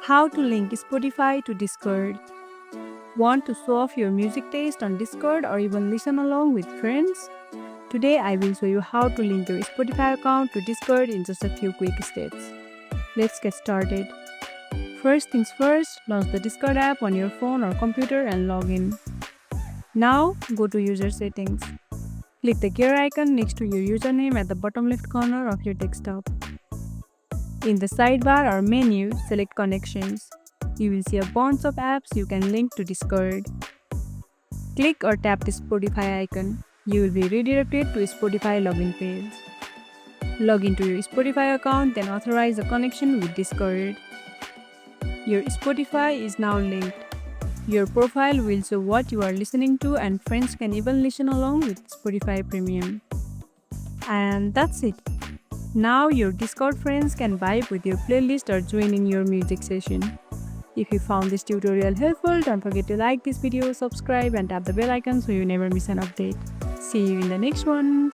How to link Spotify to Discord. Want to show off your music taste on Discord or even listen along with friends? Today I will show you how to link your Spotify account to Discord in just a few quick steps. Let's get started. First things first, launch the Discord app on your phone or computer and log in. Now go to user settings. Click the gear icon next to your username at the bottom left corner of your desktop. In the sidebar or menu, select Connections. You will see a bunch of apps you can link to Discord. Click or tap the Spotify icon. You will be redirected to a Spotify login page. Log into your Spotify account, then authorize a connection with Discord. Your Spotify is now linked. Your profile will show what you are listening to, and friends can even listen along with Spotify Premium. And that's it. Now your Discord friends can vibe with your playlist or join in your music session. If you found this tutorial helpful, don't forget to like this video, subscribe and tap the bell icon so you never miss an update. See you in the next one.